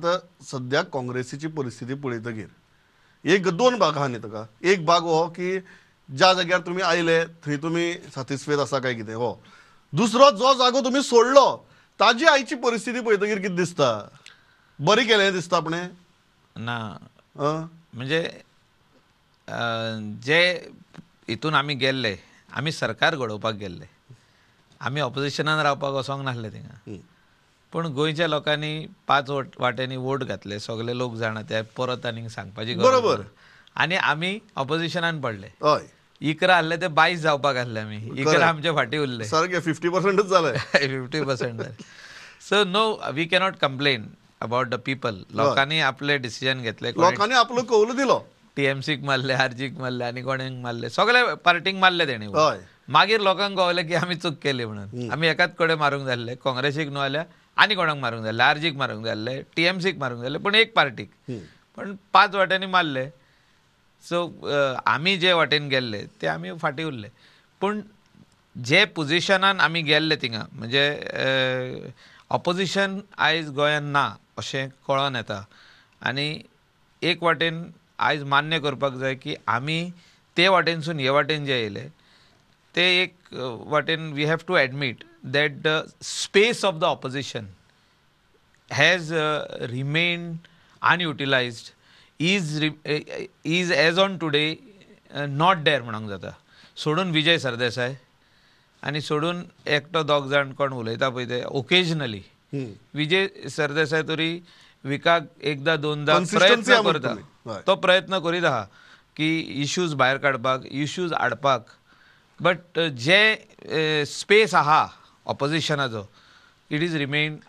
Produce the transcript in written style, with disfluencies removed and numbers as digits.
आतां सद्याक काँग्रेसीची परिस्थिती पळयतकीर एक दोन भाग आहा न्ही ताका. एक भाग हो की ज्या जाग्यार तुमी आयले थंय तुमी सॅटिस्फायड आसा काय कितें हो. दुसरो जो जागो तुमी सोडलो ताजी आयची परिस्थिती पळयतकीर कितें दिसता? बरें केलें दिसता आपणें ना म्हणजे जे हितून आमी गेल्ले, आमी सरकार घडोवपाक गेल्ले, आमी ऑपोजिशनान रावपाक वचोंक नासले थिंगा. पूण गोंयच्या लोकांनी 5 वाटेंनी वोट घातले, सगळे लोक जाणा ते परत आनीक सांगपाची गरज बरोबर. ना. आनी आमी ऑपोजिशनान पडले. हय 11 आहले ते 22 जावपाक आहले आमी. 11 आमचे फाटीं उरले. सारकें 50%च जालें. 50% जाले. So no we cannot complain about the people. लोकांनी आपले डिसिजन घेतले. लोकांनी आपलो कौल दिलो. टीएमसीक मारले, आरजीक मारले, आनी कोणेक मारले, सगळे पार्टीक मारले तेणी. हय मागीर लोकांक कळलें की आमी चूक केली म्हणून. आमी एकाच कडेन मारूंक जाल्ले, काँग्रेसीक न्हू जाल्यार आनी कोणाक मारूंक जाल्ले, आरजीक मारूंक जाल्ले, टीएमसीक मारूंक जाल्ले, पूण एक पार्टीक. पण 5 वाटेंनी मारले. सो आमी जे वाटेन गेल्ले ते आमी फाटीं उरले. पूण जे पोजिशनान आमी गेल्ले थिंगा म्हणजे ऑपोजिशन आयज गोंयांत ना अशें कळोन येता. आनी एक वाटेन आयज मान्य करपाक जाय की आमी ते वाटेनसून हे वाटेन जे येयले ते एक वाटेन we have to admit that the space of the opposition has remained unutilised is as on today not there म्हणूंक जाता. सोडून विजय सरदेसाय आनी सोडून एकटो दोग जाण कोण उलयता पळय ते ओकेजनली. विजय सरदेसाय तरी विकाक एकदां दोनदां प्रयत्न करता. तो प्रयत्न करीत आहा की इश्यूज भायर काडपाक, इश्यूज हाडपाक. बट जे स्पेस आहा ऑपोजिशनाचो इट इज रिमेन